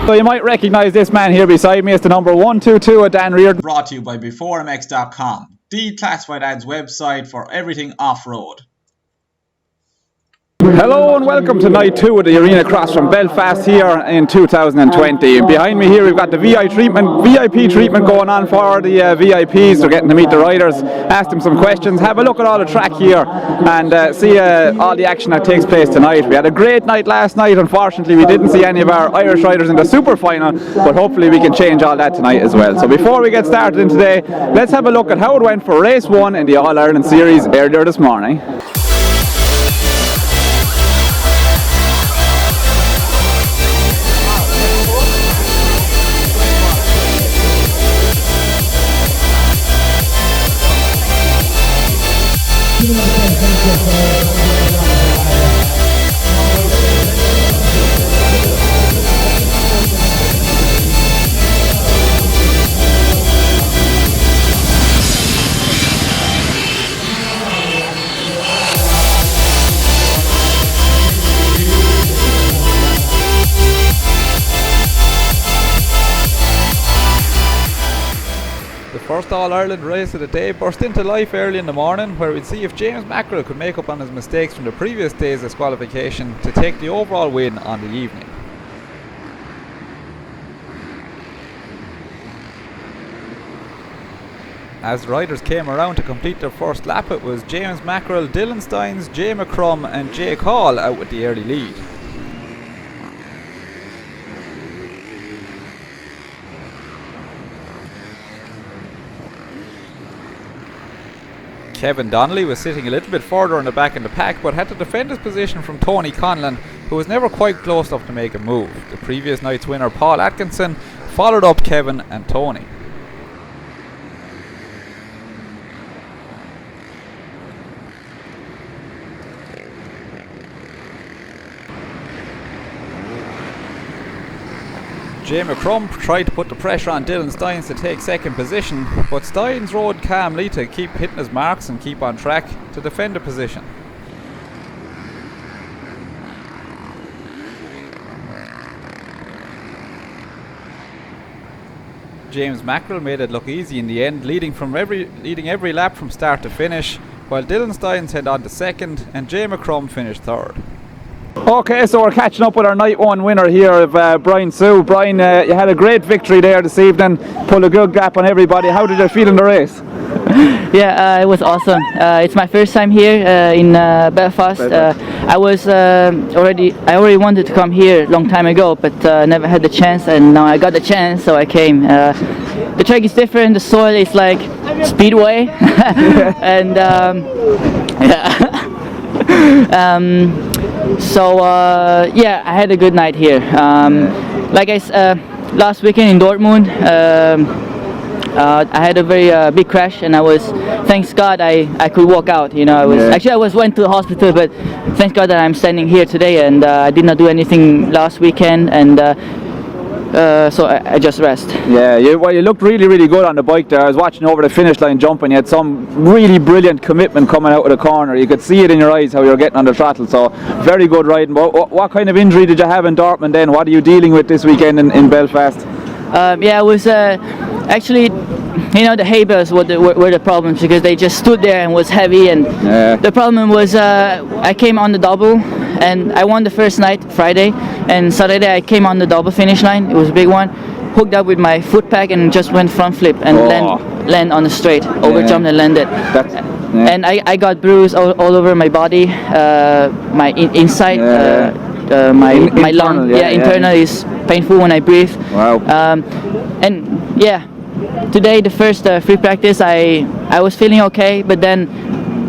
So you might recognise this man here beside me. It's the number 122 at Dan Reardon. Brought to you by B4MX.com, the classified ads website for everything off-road. Hello and welcome to night 2 of the Arenacross from Belfast here in 2020. Behind me here we've got the VIP treatment going on for the VIPs. They're getting to meet the riders, ask them some questions, have a look at all the track here and see all the action that takes place tonight. We had a great night last night. Unfortunately we didn't see any of our Irish riders in the super final, but hopefully we can change all that tonight as well. So before we get started in today, let's have a look at how it went for race 1 in the All-Ireland Series earlier this morning. First All-Ireland race of the day burst into life early in the morning, where we'd see if James Mackerel could make up on his mistakes from the previous day's disqualification to take the overall win on the evening. As the riders came around to complete their first lap, it was James Mackerel, Dylan Steins, Jay McCrum and Jake Hall out with the early lead. Kevin Donnelly was sitting a little bit further in the back in the pack, but had to defend his position from Tony Conlon, who was never quite close enough to make a move. The previous night's winner Paul Atkinson followed up Kevin and Tony. Jay McCrum tried to put the pressure on Dylan Steins to take second position, but Steins rode calmly to keep hitting his marks and keep on track to defend the position. James Mackerel made it look easy in the end, leading every lap from start to finish, while Dylan Steins head on to second and Jay McCrum finished third. Okay, so we're catching up with our night 1 winner here of Brian Hsu. Brian, you had a great victory there this evening, pulled a good gap on everybody. How did you feel in the race? Yeah, it was awesome. It's my first time here in Belfast. I already wanted to come here a long time ago, but never had the chance, and now I got the chance, so I came. The track is different. The soil is like speedway, and yeah, I had a good night here. Like last weekend in Dortmund, I had a very big crash, and thanks God I could walk out. You know, I went to the hospital, but thanks God that I'm standing here today, and I did not do anything last weekend, and so I just rest. Yeah, you looked really, really good on the bike there. I was watching over the finish line jumping. You had some really brilliant commitment coming out of the corner. You could see it in your eyes how you were getting on the throttle. So very good riding. But what kind of injury did you have in Dortmund then? What are you dealing with this weekend in Belfast? Yeah, it was actually, you know, the hay bales were the problems, because they just stood there and was heavy, and the problem was I came on the double, and I won the first night, Friday, and Saturday I came on the double finish line. It was a big one, hooked up with my foot pack and just went front flip and land on the straight, over jumped and landed. And I got bruised all over my body, my inside, my lung, internal is painful when I breathe. Wow. And yeah, today the first free practice I was feeling okay, but then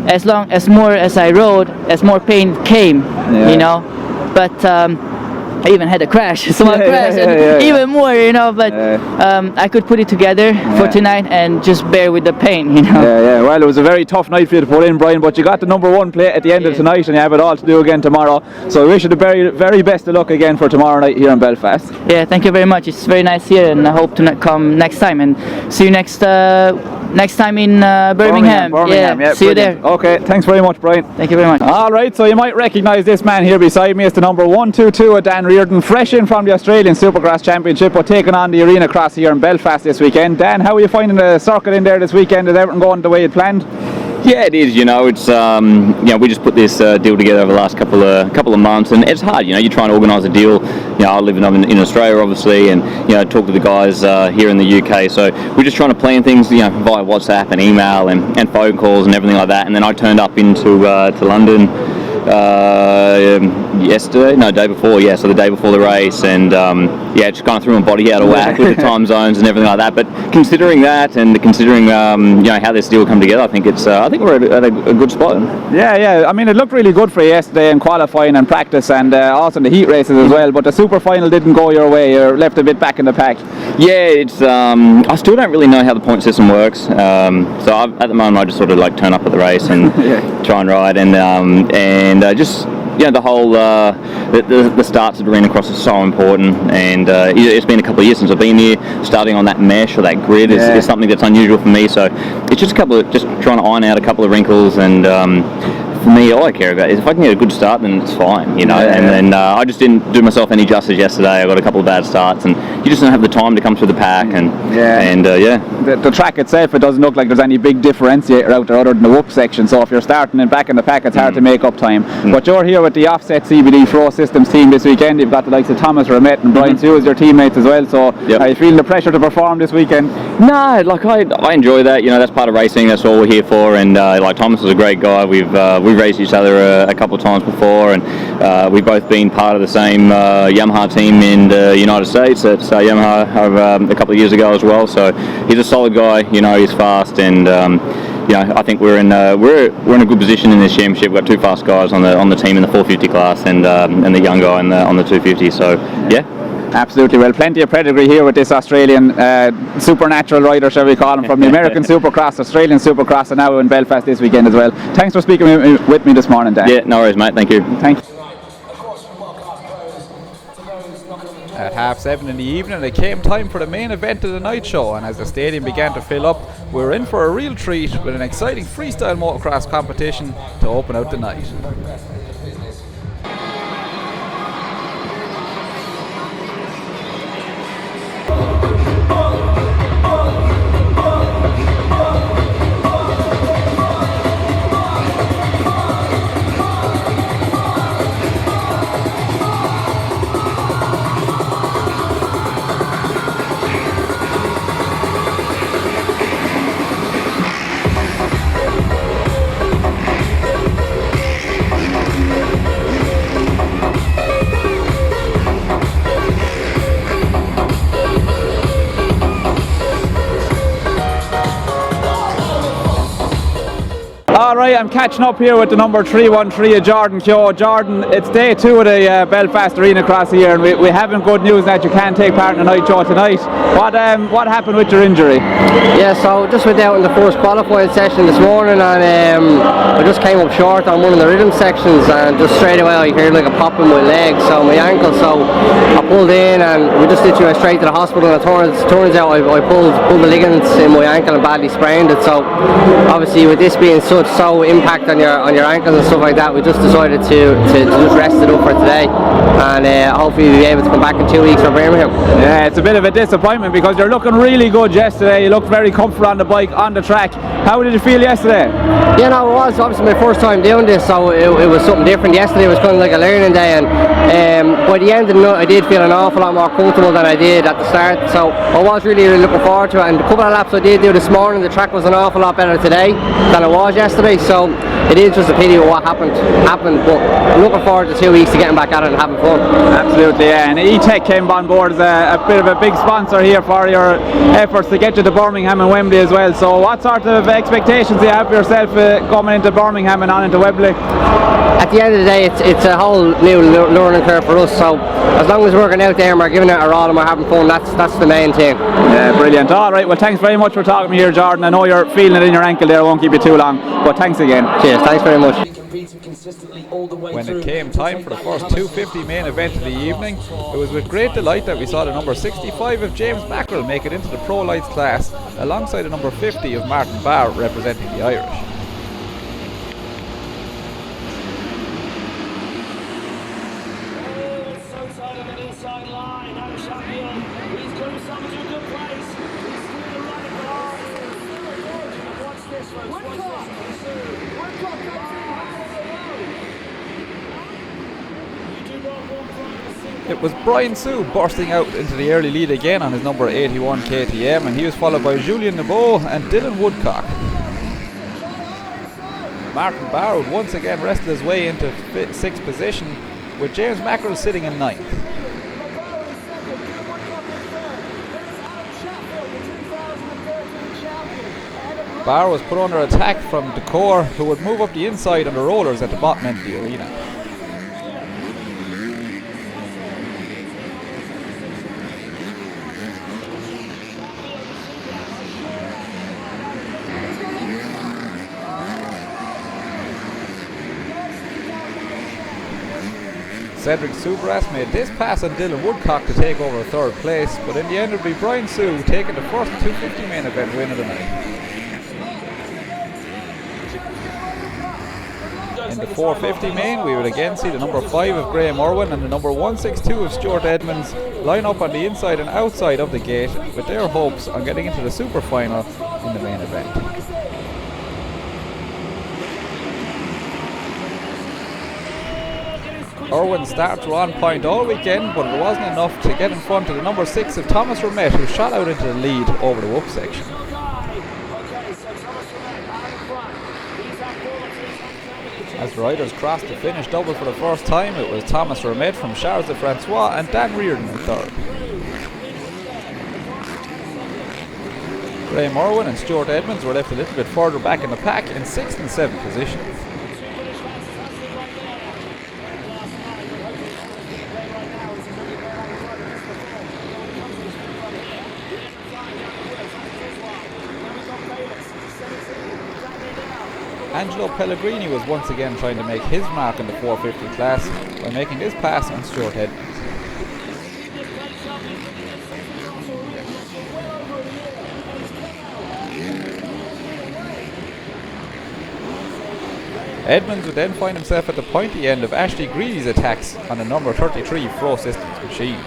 as more as I rode, as more pain came, you know. But I even had a crash, small crash, and even more, you know. But I could put it together for tonight and just bear with the pain, you know. Well, it was a very tough night for you to put in, Brian, but you got the #1 plate at the end of tonight, and you have it all to do again tomorrow. So I wish you the very, very best of luck again for tomorrow night here in Belfast. Yeah, thank you very much. It's very nice here, and I hope to come next time and see you next next time in Birmingham. Yeah, see you brilliant. there. Okay, thanks very much, Brian. Thank you very much. Alright, so you might recognise this man here beside me. It's the number 122 of Dan Reardon, fresh in from the Australian Supercross Championship, but taking on the Arenacross here in Belfast this weekend. Dan, how are you finding the circuit in there this weekend? Is everything going the way it planned? Yeah, it is. It's we just put this deal together over the last couple of months, and it's hard. You're trying to organise a deal. I live in Australia, obviously, and talk to the guys here in the UK. So we're just trying to plan things, via WhatsApp and email and phone calls and everything like that. And then I turned up into to London day before, so the day before the race, and just kind of threw my body out of whack with the time zones and everything like that. But considering that, and considering how this deal come together, I think we're at a good spot. Yeah. I mean, it looked really good for you yesterday in qualifying and practice, and also in the heat races as well. But the super final didn't go your way. You're left a bit back in the pack. Yeah, it's. I still don't really know how the point system works. So at the moment, I just sort of like turn up at the race and try and ride, and just. The whole the starts at Arenacross is so important, and it's been a couple of years since I've been here. Starting on that mesh or that grid is something that's unusual for me. So it's just just trying to iron out a couple of wrinkles, and for me, all I care about is if I can get a good start, then it's fine, And then I just didn't do myself any justice yesterday. I got a couple of bad starts, and you just don't have the time to come through the pack, The track itself, it doesn't look like there's any big differentiator out there other than the whoop section. So if you're starting and back in the pack, it's hard to make up time. But you're here with the Offset CBD Pro Systems team this weekend. You've got the likes of Thomas Ramette and Brian Hsu as your teammates as well. So are you feeling the pressure to perform this weekend? No, I enjoy that. That's part of racing. That's all we're here for. And Thomas is a great guy. We've raced each other a couple of times before, and we've both been part of the same Yamaha team in the United States at Yamaha a couple of years ago as well. So he's a solid guy. He's fast, and I think we're in a good position in this championship. We've got two fast guys on the team in the 450 class, and the young guy on the 250. So Absolutely. Well, plenty of pedigree here with this Australian supernatural rider, shall we call him, from the American Supercross, Australian Supercross, and now in Belfast this weekend as well. Thanks for speaking with me this morning, Dan. Yeah, no worries, mate. Thank you. Thank you. At 7:30 in the evening, it came time for the main event of the night show, and as the stadium began to fill up, we were in for a real treat with an exciting freestyle motocross competition to open out the night. Alright, I'm catching up here with the number 313 of Jordan Keogh. Jordan, it's day 2 of the Belfast Arenacross here, and we haven't good news that you can't take part in the night show tonight. What happened with your injury? Yeah, so just went out in the first qualifying session this morning, and I just came up short on one of the rhythm sections, and just straight away I heard like a pop in my leg, so my ankle, so I pulled in, and we just literally went straight to the hospital, and it turns out I pulled the ligaments in my ankle and badly sprained it. So obviously with this being so impact on your ankles and stuff like that, we just decided to just rest it up for today, and hopefully we'll be able to come back in 2 weeks for Birmingham. Yeah, it's a bit of a disappointment because you're looking really good yesterday. You looked very comfortable on the bike, on the track. How did you feel yesterday? Yeah, no, it was obviously my first time doing this, so it was something different. Yesterday was kind of like a learning day, and by the end of the night I did feel an awful lot more comfortable than I did at the start, so I was really looking forward to it. And the couple of laps I did do this morning, the track was an awful lot better today than it was yesterday, so it is just a pity what happened, but I'm looking forward to 2 weeks to getting back at it and having fun. Absolutely, yeah. And E-Tech came on board as a bit of a big sponsor here for your efforts to get you to Birmingham and Wembley as well. So what sort of expectations do you have for yourself coming into Birmingham and on into Wembley? At the end of the day, it's a whole new learning curve for us, so as long as we're working out there and we're giving it a all and we're having fun, that's the main thing. Yeah, brilliant. Alright, well thanks very much for talking to me here, Jordan. I know you're feeling it in your ankle there, I won't keep you too long, but thanks again. Cheers, thanks very much. When it came time for the first 250 main event of the evening, it was with great delight that we saw the number 65 of James Mackerel make it into the Pro Lights class, alongside the number 50 of Martin Barr representing the Irish. It was Brian Hsu bursting out into the early lead again on his number 81 KTM, and he was followed by Julien Nebeau and Dylan Woodcock. Martin Barr would once again wrestle his way into 6th position, with James Mackerel sitting in 9th. Barr was put under attack from Decor, who would move up the inside on the rollers at the bottom end of the arena. Cedric Subras made this pass on Dylan Woodcock to take over 3rd place, but in the end it would be Brian Hsu taking the first 250 main event win of the night. In the 450 main, we would again see the number 5 of Graeme Irwin and the number 162 of Stuart Edmonds line up on the inside and outside of the gate with their hopes on getting into the super final in the main event. Irwin's starts were on point all weekend, but it wasn't enough to get in front of the number 6 of Thomas Remette, who shot out into the lead over the whoop section. As the riders crossed the finish double for the first time, it was Thomas Remette from Charles de Francois and Dan Reardon in 3rd. Graeme Irwin and Stuart Edmonds were left a little bit further back in the pack in 6th and 7th positions. Angelo Pellegrini was once again trying to make his mark in the 450 class by making this pass on Stuart Edmonds. Edmonds would then find himself at the pointy end of Ashley Gready's attacks on the number 33 Pro Systems machine.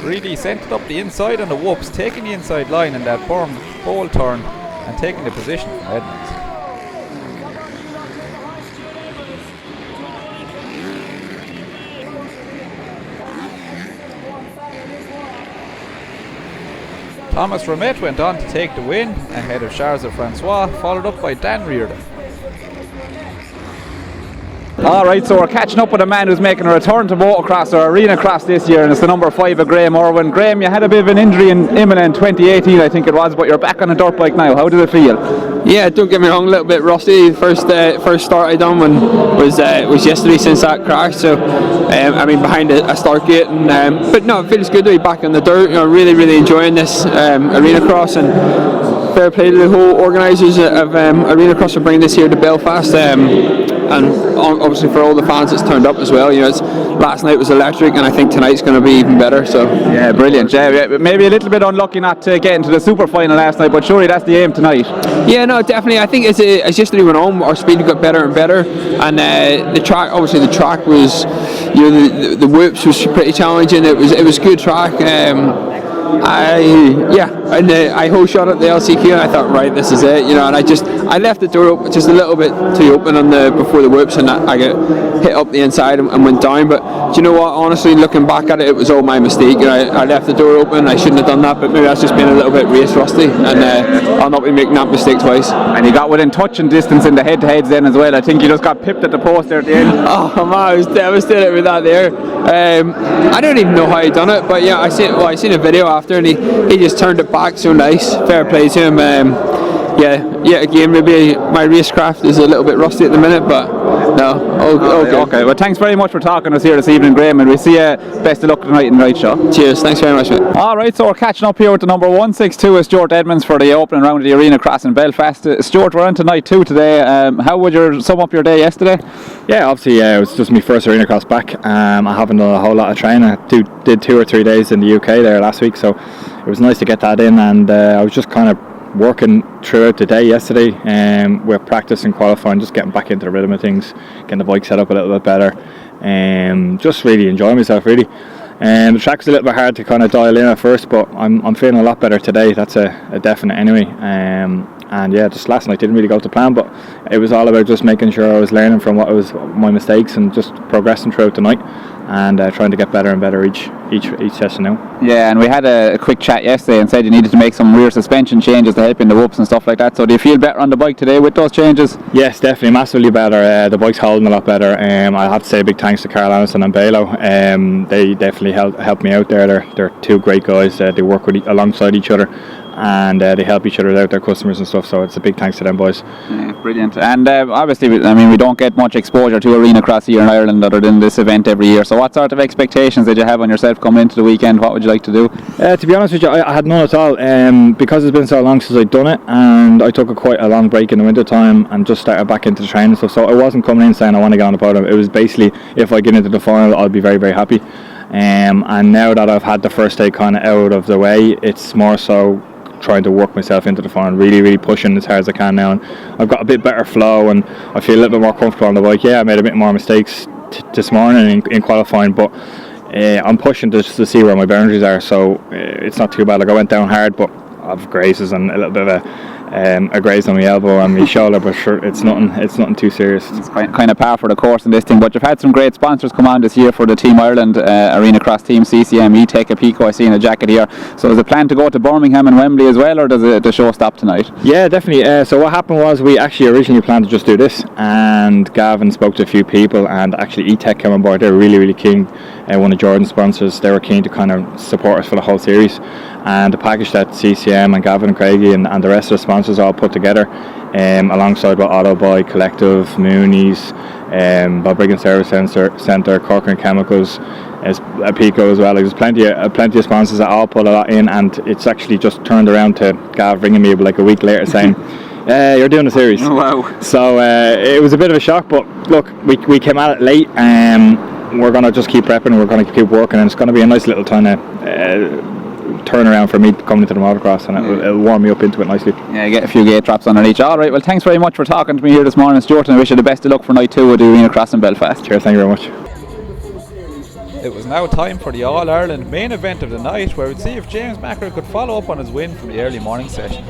Greedy sent it up the inside on the whoops, taking the inside line in that bowl turn and taking the position from Edmonds. Thomas Remette went on to take the win ahead of Charles de Francois, followed up by Dan Reardon. Alright, so we're catching up with a man who's making a return to motocross or Arenacross this year, and it's the number 5 of Graeme Irwin. Graeme, you had a bit of an injury in Imola in 2018, I think it was, but you're back on a dirt bike now. How did it feel? Yeah, don't get me wrong, a little bit rusty. First start I done was yesterday since that crash. So behind a start gate, but no, it feels good to be back on the dirt. You know, really enjoying this Arenacross, and fair play to the whole organisers of Arenacross for bringing this here to Belfast. And obviously for all the fans that's turned up as well. You know, last night was electric, and I think tonight's going to be even better. So yeah, brilliant. Yeah, maybe a little bit unlucky not to get into the super final last night, but surely that's the aim tonight. Yeah, no, definitely. I think as yesterday went on, our speed got better and better, and the track was, you know, the whoops was pretty challenging. It was good track. I whole shot at the LCQ, and I thought, right, this is it, you know. And I left the door open, just a little bit too open before the whoops, and I got hit up the inside and went down. But do you know what? Honestly, looking back at it, it was all my mistake. You know, I left the door open. I shouldn't have done that, but maybe that's just been a little bit race rusty, and I'll not be making that mistake twice. And you got within touching distance in the head-to-heads then as well. I think you just got pipped at the post there at the end. Oh man, I was devastated with that there. I don't even know how he done it, but yeah, I seen a video after, and he just turned it back so nice. Fair play to him. Again, maybe my racecraft is a little bit rusty at the minute, but No. Okay. Well, thanks very much for talking to us here this evening, Graeme, and we see you. Best of luck tonight in the night show. Cheers. Thanks very much, mate. All right, so we're catching up here with the number 162 is Stuart Edmonds for the opening round of the Arenacross in Belfast. Stuart, we're on to night 2 today. How would you sum up your day yesterday? Yeah, obviously it was just my first Arenacross back. I haven't done a whole lot of training. I did 2 or 3 days in the UK there last week, so it was nice to get that in, and I was just kind of working throughout the day yesterday with practice and qualifying, just getting back into the rhythm of things, getting the bike set up a little bit better, just really enjoying myself really. The track's a little bit hard to kind of dial in at first, but I'm feeling a lot better today. That's a definite anyway. And yeah, just last night didn't really go to plan, but it was all about just making sure I was learning from what was my mistakes and just progressing throughout the night, and trying to get better and better each session now. Yeah, and we had a quick chat yesterday and said you needed to make some rear suspension changes to help in the whoops and stuff like that. So do you feel better on the bike today with those changes? Yes, definitely, massively better. The bike's holding a lot better. I have to say big thanks to Carl Anderson and Balo. They definitely helped me out there. They're 2 great guys. They work alongside each other, and they help each other out, their customers and stuff, so it's a big thanks to them boys. Yeah, brilliant. And obviously, I mean, we don't get much exposure to Arenacross here in Ireland other than this event every year, so what sort of expectations did you have on yourself coming into the weekend? What would you like to do? To be honest with you, I had none at all, because it's been so long since I'd done it, and I took quite a long break in the winter time and just started back into the training and stuff, so I wasn't coming in saying I want to get on the podium. It was basically, if I get into the final, I'll be very, very happy. And now that I've had the first day kind of out of the way, it's more so trying to work myself into the final, really pushing as hard as I can now, and I've got a bit better flow and I feel a little bit more comfortable on the bike. Yeah, I made a bit more mistakes this morning in qualifying, but I'm pushing just to see where my boundaries are, so it's not too bad. Like, I went down hard, but I've grazes and a little bit of a graze on my elbow and my shoulder, but sure, it's nothing too serious. It's kind of par for the course in this thing, but you've had some great sponsors come on this year for the Team Ireland Arenacross team, CCM, E-Tech, Apico, I see in a jacket here. So is the plan to go to Birmingham and Wembley as well, or does the show stop tonight? Yeah, definitely. So what happened was, we actually originally planned to just do this, and Gavin spoke to a few people, and actually E-Tech came on board. They were really keen. One of Jordan's sponsors, they were keen to kind of support us for the whole series, and the package that CCM and Gavin and Craigie and the rest of the sponsors all put together, alongside with Autobuy, Collective, Mooney's, Balbriggan Service Centre, Corcoran Chemicals, Apico as well. Like, there's plenty of sponsors that all put a lot in, and it's actually just turned around to Gav ringing me like a week later saying, you're doing a series. Oh, wow. So it was a bit of a shock, but look, we came at it late. We're going to just keep prepping, we're going to keep working, and it's going to be a nice little kind of turnaround for me coming into the motocross, and it'll warm me up into it nicely. Yeah, get a few gate drops on each. Alright, well, thanks very much for talking to me here this morning, Stuart, and I wish you the best of luck for night 2 with the Arenacross in Belfast. Cheers, thank you very much. It was now time for the All-Ireland main event of the night, where we'd see if James Mackerel could follow up on his win from the early morning session.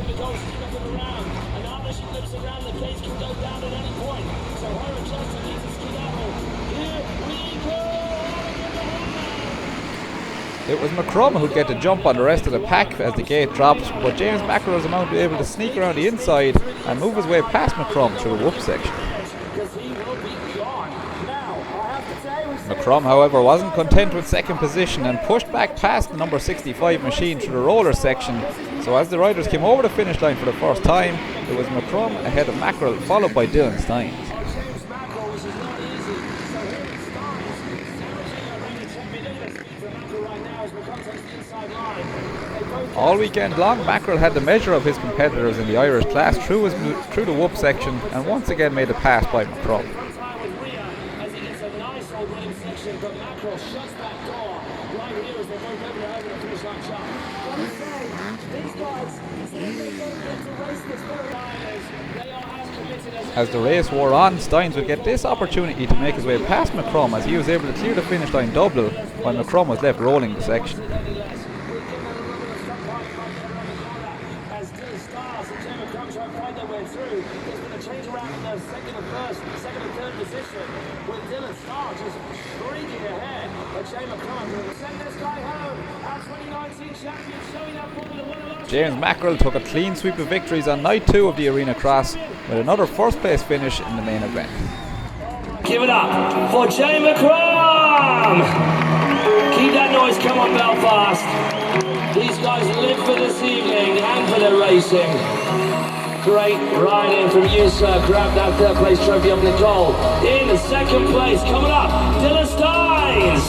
It was McCrum who'd get the jump on the rest of the pack as the gate dropped, but James Mackerel was about to be able to sneak around the inside and move his way past McCrum through the whoop section. McCrum, however, wasn't content with second position and pushed back past the number 65 machine through the roller section. So as the riders came over the finish line for the first time, it was McCrum ahead of Mackerel, followed by Dylan Stein. All weekend long, Mackerel had the measure of his competitors in the Irish class through the whoop section, and once again made a pass by McCrum. As the race wore on, Steins would get this opportunity to make his way past McCrum, as he was able to clear the finish line double, while McCrum was left rolling the section. James Mackerel took a clean sweep of victories on night 2 of the Arenacross, with another first place finish in the main event. Give it up for Jay McCrum! Keep that noise, come on Belfast. These guys live for this evening and for their racing. Great riding from you, sir. Grab that third place trophy off Nicole. In the second place, coming up, Dylan Steins.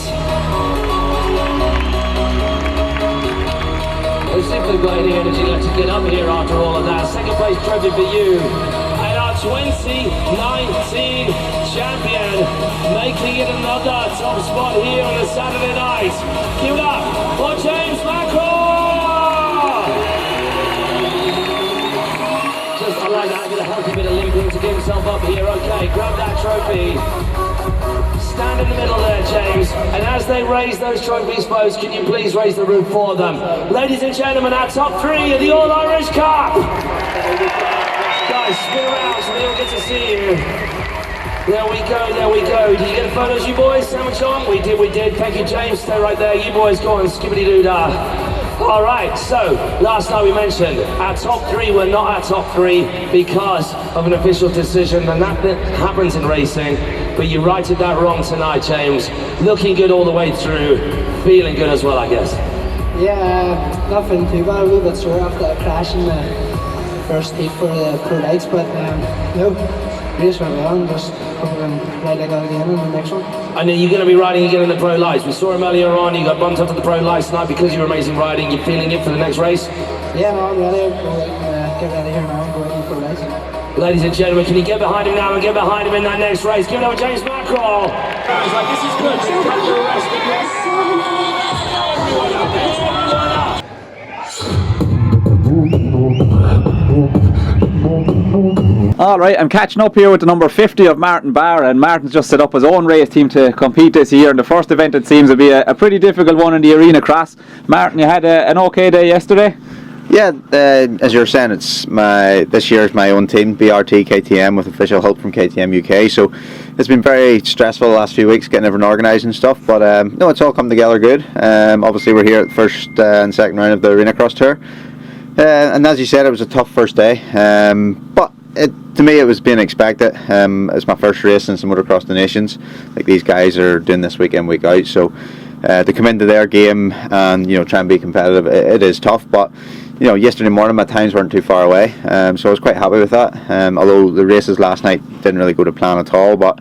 We've simply got any energy left to get up here after all of that. Second place trophy for you. And our 2019 champion, making it another top spot here on a Saturday night. Give it up for James Macron. I like that, a bit of healthy bit of limping to get himself up here. Okay, grab that trophy. Stand in the middle there, James. And as they raise those trophies, folks, can you please raise the roof for them? Ladies and gentlemen, our top 3 of the All-Irish Cup. Guys, spin around so they all get to see you. There we go, there we go. Did you get the photos, you boys? Sandwich on? We did. Thank you, James. Stay right there. You boys go on, skibbity-doo-dah. All right, so last night we mentioned our top 3 were not our top 3 because of an official decision, and that happens in racing. But you righted that wrong tonight, James. Looking good all the way through, feeling good as well, I guess. Yeah, nothing too bad. A little bit sore after that crash in the first heat for the pro lights, but no, race went well. And just hoping to ride like that again in the next one. And then you're going to be riding again in the pro lights. We saw him earlier on. You got bumped up to the pro lights tonight because you were amazing riding. You're feeling it for the next race? Yeah, no, I'm ready. Get ready here now and go in the pro lights. Ladies and gentlemen, can you get behind him now and get behind him in that next race? Give it over James Macron. He's like, this is good. So catch the rest Alright, I'm catching up here with the number 50 of Martin Barr, and Martin's just set up his own race team to compete this year, and the first event it seems to be a pretty difficult one in the Arenacross. Martin, you had an okay day yesterday? Yeah, as you were saying, this year's my own team, BRT KTM, with official help from KTM UK, so it's been very stressful the last few weeks getting everything organised and stuff, but no, it's all come together good. Obviously we're here at the first and second round of the Arenacross Tour, and as you said, it was a tough first day, but to me it was being expected. It's my first race since the Motocross the Nations. Like, these guys are doing this week in, week out, so to come into their game and try and be competitive, it is tough, but yesterday morning my times weren't too far away, so I was quite happy with that, although the races last night didn't really go to plan at all. But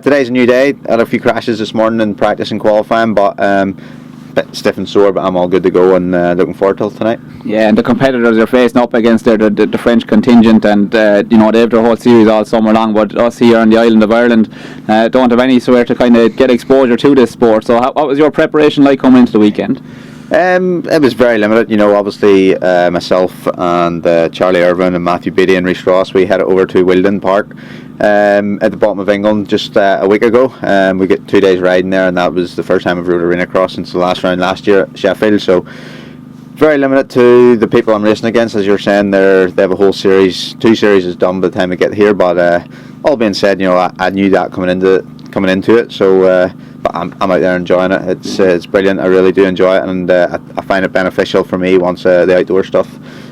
today's a new day. I had a few crashes this morning in practice and qualifying, but a bit stiff and sore, but I'm all good to go and looking forward to tonight. Yeah, and the competitors are facing up against the French contingent, and they have their whole series all summer long, but us here on the island of Ireland don't have any swear to kind of get exposure to this sport. So what was your preparation like coming into the weekend? It was very limited, obviously myself and Charlie Irvine and Matthew Beattie and Rhys Ross, we headed over to Wilden Park at the bottom of England just a week ago. We get 2 days riding there, and that was the first time I've rode Arenacross since the last round last year at Sheffield, so very limited to the people I'm racing against. As you're saying, they have a whole series, 2 series is done by the time I get here, but all being said, I knew that coming into it, so but I'm out there enjoying it. It's brilliant. I really do enjoy it, and I find it beneficial for me once the outdoor stuff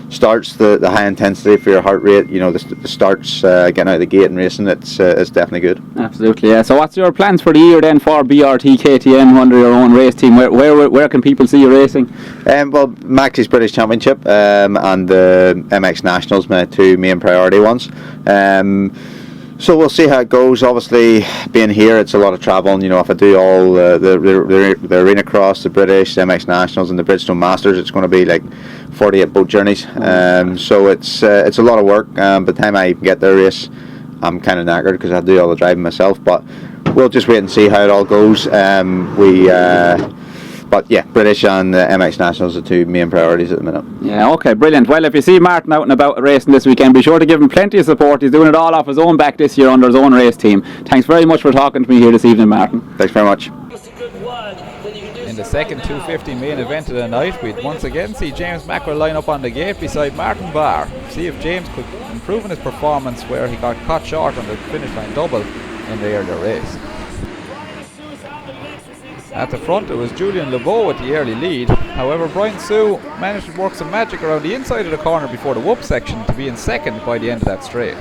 starts. The high intensity for your heart rate, the starts getting out of the gate and racing. It's definitely good. Absolutely, yeah. So what's your plans for the year then for BRT KTM under your own race team? Where can people see you racing? Well, Maxi's British Championship and the MX Nationals, my 2 main priority ones. So we'll see how it goes. Obviously, being here, it's a lot of travelling. If I do all the Arenacross, the British, the MX Nationals, and the Bridgestone Masters, it's going to be like 48 boat journeys. So it's a lot of work. By the time I get the race, I'm kind of knackered because I do all the driving myself. But we'll just wait and see how it all goes. But yeah, British and MX Nationals are 2 main priorities at the minute. Yeah, okay, brilliant. Well, if you see Martin out and about racing this weekend, be sure to give him plenty of support. He's doing it all off his own back this year under his own race team. Thanks very much for talking to me here this evening, Martin. Thanks very much. In the second 250 main event of the night, we'd once again see James Macron line up on the gate beside Martin Barr. See if James could improve in his performance where he got caught short on the finish line double in the earlier race. At the front, it was Julian Lebeau with the early lead. However, Brian Hsu managed to work some magic around the inside of the corner before the whoop section to be in second by the end of that straight.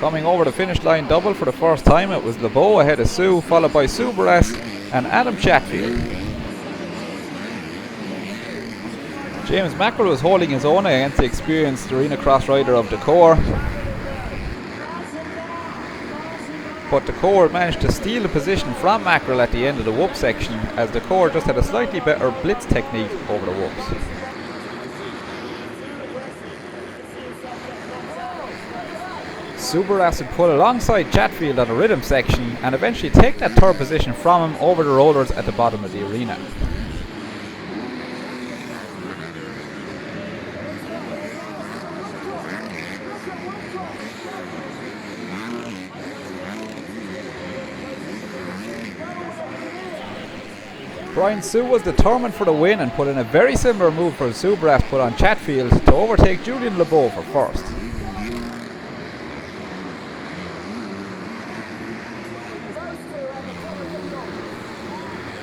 Coming over the finish line double for the first time, it was Lebeau ahead of Hsu, followed by Sue Barras and Adam Chatfield. James Mackerel was holding his own against the experienced Arenacross rider of Decor. But Decor managed to steal the position from Mackerel at the end of the whoop section, as Decor just had a slightly better blitz technique over the whoops. Subaras would pull alongside Chatfield on the rhythm section and eventually take that third position from him over the rollers at the bottom of the arena. Brian Hsu was determined for the win and put in a very similar move for Subaras put on Chatfield to overtake Julien Lebeau for first.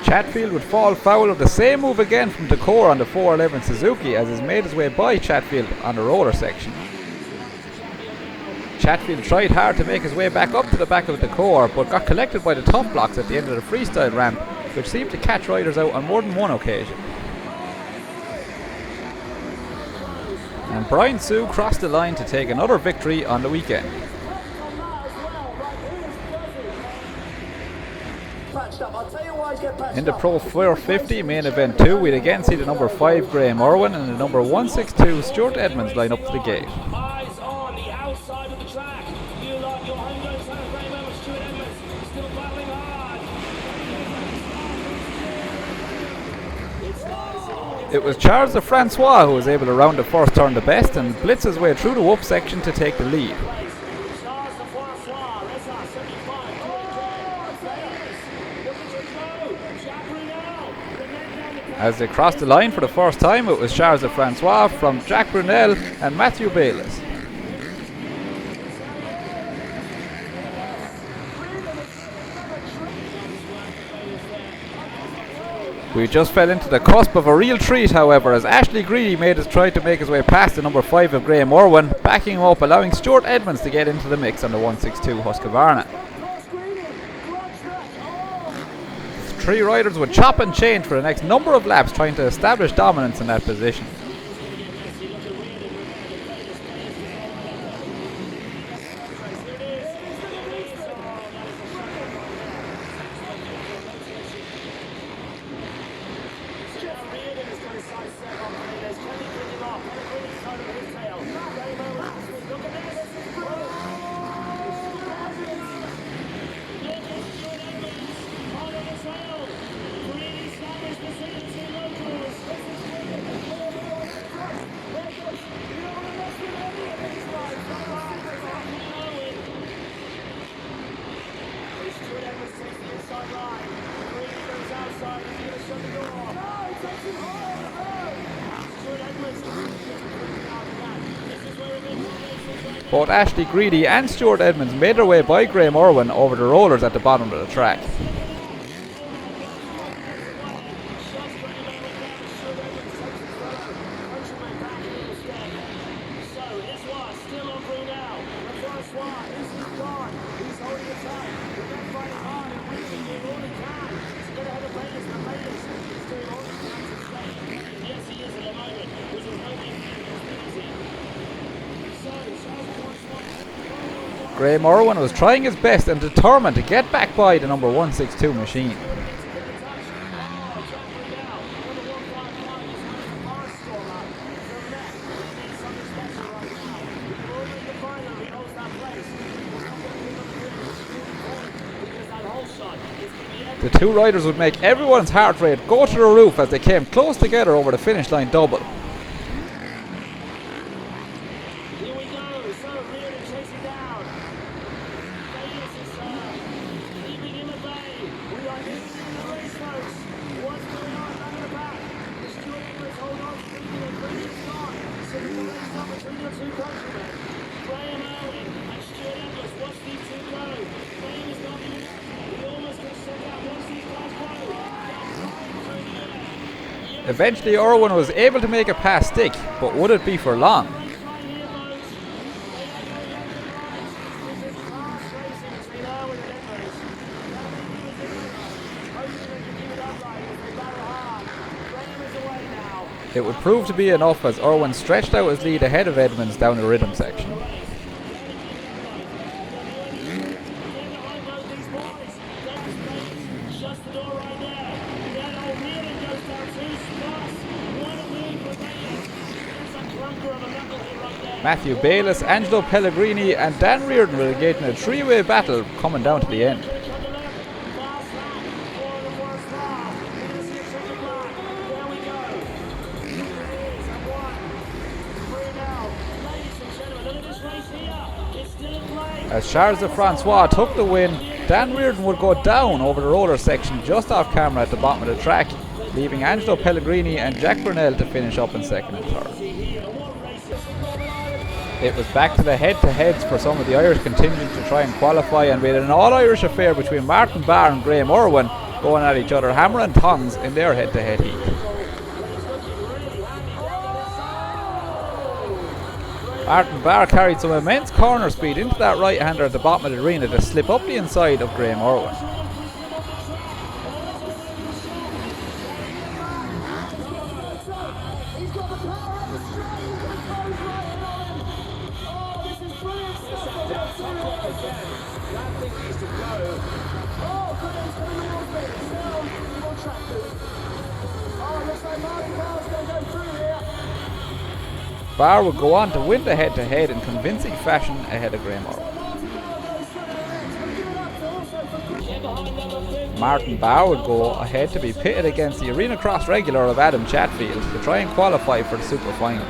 Chatfield would fall foul of the same move again from Decor on the 411 Suzuki as he's made his way by Chatfield on the roller section. Chatfield tried hard to make his way back up to the back of Decor, but got collected by the tough blocks at the end of the freestyle ramp, which seemed to catch riders out on more than one occasion. And Brian Hsu crossed the line to take another victory on the weekend. In the Pro 450 main event 2, we'd again see the number 5 Graeme Irwin and the number 162 Stuart Edmonds line up to the gate. Eyes on the outside of the track. You lot, your homegrown son of Graeme Irwin, Stuart Edmonds, still battling hard. It was Charles de Francois who was able to round the first turn the best and blitz his way through the whoop section to take the lead. As they crossed the line for the first time, it was Charles de Francois from Jack Brunel and Matthew Bayliss. We just fell into the cusp of a real treat, however, as Ashley Greedy made us try to make his way past the number 5 of Graeme Irwin, backing him up, allowing Stuart Edmonds to get into the mix on the 162 Husqvarna. Three riders would chop and change for the next number of laps trying to establish dominance in that position. Both Ashley Greedy and Stuart Edmonds made their way by Graeme Irwin over the rollers at the bottom of the track. Graeme Irwin was trying his best and determined to get back by the number 162 machine. The two riders would make everyone's heart rate go to the roof as they came close together over the finish line double. Eventually Irwin was able to make a pass stick, but would it be for long? It would prove to be enough as Irwin stretched out his lead ahead of Edmonds down the rhythm section. Matthew Bayliss, Angelo Pellegrini and Dan Reardon were engaged in a three-way battle coming down to the end. As Charles de Francois took the win, Dan Reardon would go down over the roller section just off camera at the bottom of the track, leaving Angelo Pellegrini and Jack Brunel to finish up in second and third. It was back to the head-to-heads for some of the Irish contingent to try and qualify, and we had an all-Irish affair between Martin Barr and Graeme Irwin going at each other hammer and tongs in their head-to-head heat. Martin Barr carried some immense corner speed into that right-hander at the bottom of the arena to slip up the inside of Graeme Irwin. Barr would go on to win the head-to-head in convincing fashion ahead of Graeme Irwin. Martin Barr would go ahead to be pitted against the Arenacross regular of Adam Chatfield to try and qualify for the super final.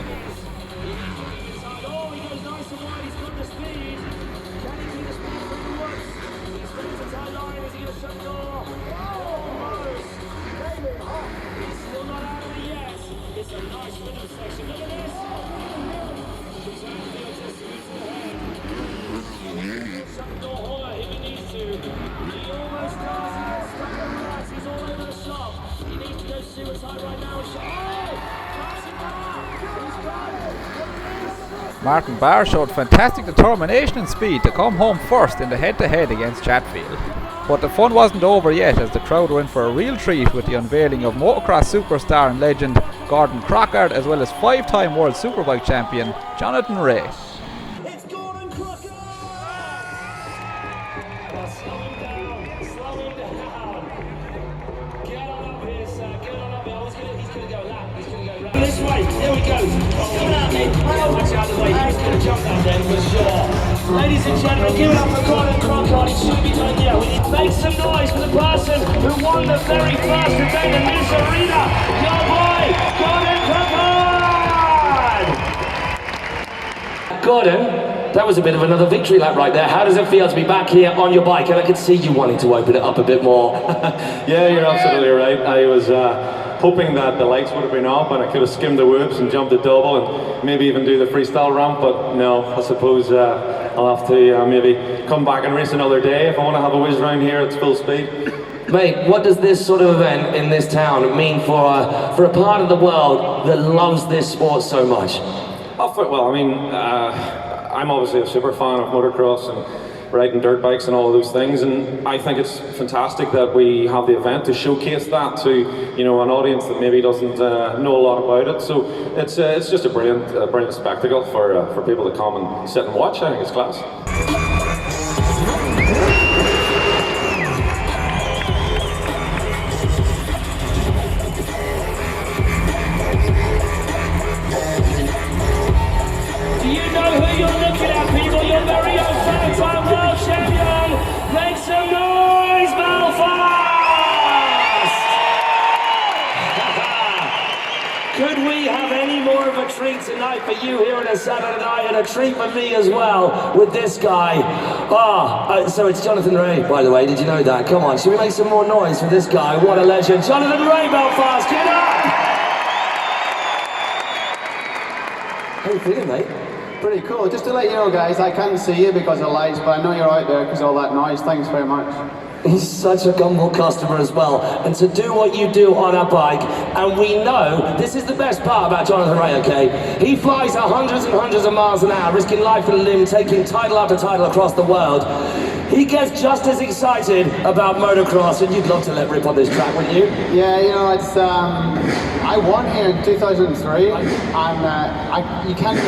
Martin Barr showed fantastic determination and speed to come home first in the head-to-head against Chatfield. But the fun wasn't over yet, as the crowd were in for a real treat with the unveiling of motocross superstar and legend Gordon Crockard, as well as 5-time World Superbike Champion Jonathan Rea. It's Gordon Crockard! Slow him down, slow him down. Get on up here, sir, get on up here. He's going to go lap, he's going to go lap. This way, here we go. Come out, mate. Watch out of the way, he's going to jump that then for sure. Ladies and gentlemen, give it up for Gordon Crockard. It should be done here. We need to make some noise for the person who won the very first event in this arena. Your boy, Gordon Crockard! Gordon, that was a bit of another victory lap right there. How does it feel to be back here on your bike? And I could see you wanting to open it up a bit more. Yeah, you're absolutely right. I was hoping that the lights would have been up and I could have skimmed the whoops and jumped the double and maybe even do the freestyle ramp, but no, I suppose I'll have to maybe come back and race another day if I want to have a whiz round here at full speed. Mate, what does this sort of event in this town mean for a part of the world that loves this sport so much? Well, I mean, I'm obviously a super fan of motocross and riding dirt bikes and all of those things, and I think it's fantastic that we have the event to showcase that to, you know, an audience that maybe doesn't know a lot about it. So it's just a brilliant spectacle for people to come and sit and watch. I think it's class. Do you know who you're looking at, people? Your very own five-time world champion! Make some noise, Belfast! Could we have any more of a treat tonight for you here on a Saturday night, and a treat for me as well with this guy? So it's Jonathan Rea, by the way. Did you know that? Come on, should we make some more noise for this guy? What a legend. Jonathan Rea, Belfast, get up! How you feeling, mate? Pretty cool. Just to let you know, guys, I can't see you because of lights, but I know you're out there because of all that noise. Thanks very much. He's such a humble customer as well, and to do what you do on a bike, and we know this is the best part about Jonathan Rea, okay? He flies hundreds and hundreds of miles an hour, risking life and limb, taking title after title across the world. he gets just as excited about motocross, and you'd love to let rip on this track, wouldn't you? Yeah, you know, it's I won here in 2003, and you can't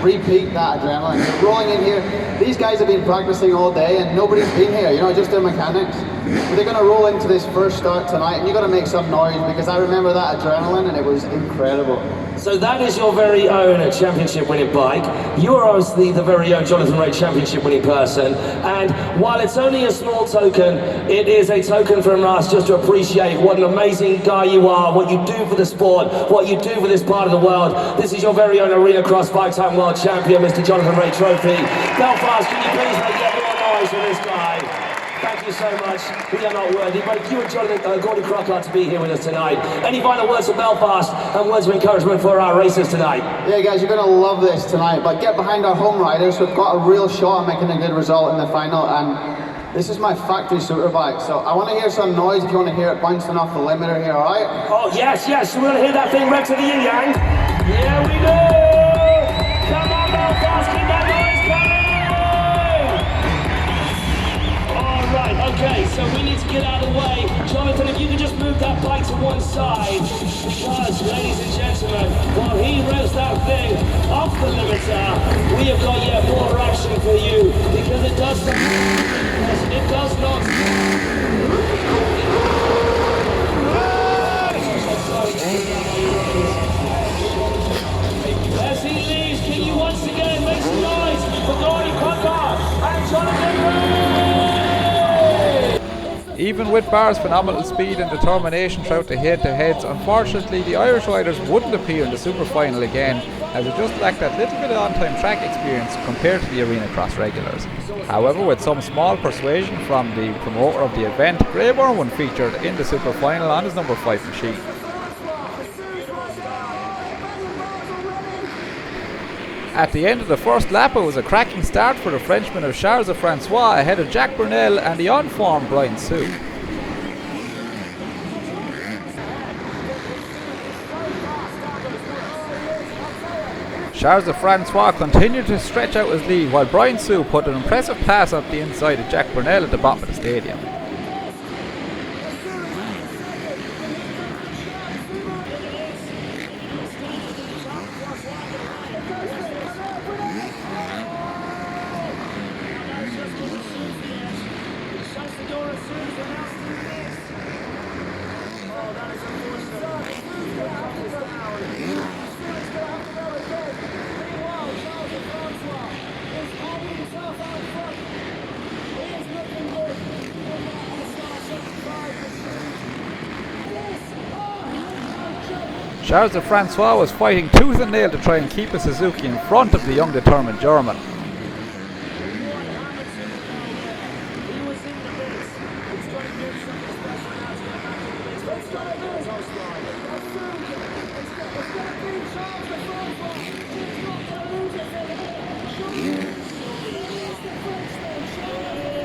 repeat that adrenaline. You're rolling in here. These guys have been practicing all day, and nobody's been here. You know, just their mechanics. But they're going to roll into this first start tonight, and you got to make some noise, because I remember that adrenaline, and it was incredible. So that is your very own championship-winning bike. You are obviously the very own Jonathan Rea championship-winning person, and while it's only a small token, it is a token from us just to appreciate what an amazing guy you are, what you do for the sport, what you do for this part of the world. This is your very own Arenacross five-time world champion, Mr. Jonathan Rea Trophy. Belfast, can you please make more noise for this guy? Thank you so much. We are not worthy, but you and Jonathan, Gordon Crockard to be here with us tonight. Any final words for Belfast and words of encouragement for our racers tonight? Yeah, guys, you're going to love this tonight, but get behind our home riders. We've got a real shot at making a good result in the final, and this is my factory superbike, so I want to hear some noise if you want to hear it bouncing off the limiter here, alright? Oh, yes, yes, we're going to hear that thing wreck to the yin-yang. Yeah, we do! Come on, Belfast, keep that noise coming! Right, okay, so we need to get out of the way. Jonathan, if you could just move that bike to one side, because, ladies and gentlemen, while he revs that thing off the limiter, we have got yet more action for you, because it does not... As he leaves, can you once again make some noise for Gordon Crockard and Jonathan Rea? Even with Barr's phenomenal speed and determination throughout the head-to-heads, unfortunately the Irish riders wouldn't appear in the super final again, as it just lacked that little bit of on-time track experience compared to the Arenacross regulars. However, with some small persuasion from the promoter of the event, Graeme Irwin featured in the super final on his number 5 machine. At the end of the first lap, it was a cracking start for the Frenchman of Charles de Francois ahead of Jack Burnell and the on-form Brian Hsu. Charles de Francois continued to stretch out his lead, while Brian Hsu put an impressive pass up the inside of Jack Burnell at the bottom of the stadium. Charles de Francois was fighting tooth and nail to try and keep a Suzuki in front of the young determined German.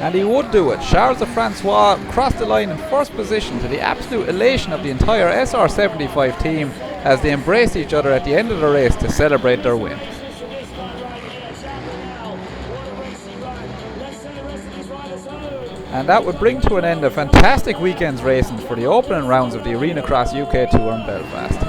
And he would do it. Charles de Francois crossed the line in first position, to the absolute elation of the entire SR75 team, as they embraced each other at the end of the race to celebrate their win. And that would bring to an end a fantastic weekend's racing for the opening rounds of the Arenacross UK Tour in Belfast.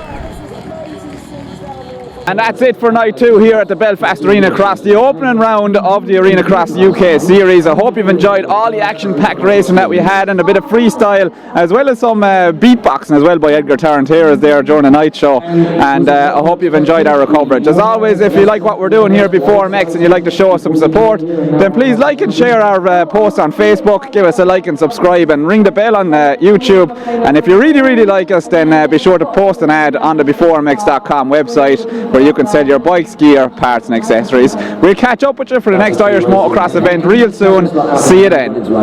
And that's it for night 2 here at the Belfast Arenacross, the opening round of the Arenacross UK series. I hope you've enjoyed all the action-packed racing that we had, and a bit of freestyle, as well as some beatboxing as well by Edgar Tarrant there during the night show. And I hope you've enjoyed our coverage. As always, if you like what we're doing here at B4MX and you'd like to show us some support, then please like and share our posts on Facebook, give us a like and subscribe, and ring the bell on YouTube. And if you really like us, then be sure to post an ad on the b4mx.com website, where you can sell your bikes, gear, parts and accessories. We'll catch up with you for the next Irish motocross event real soon. See you then.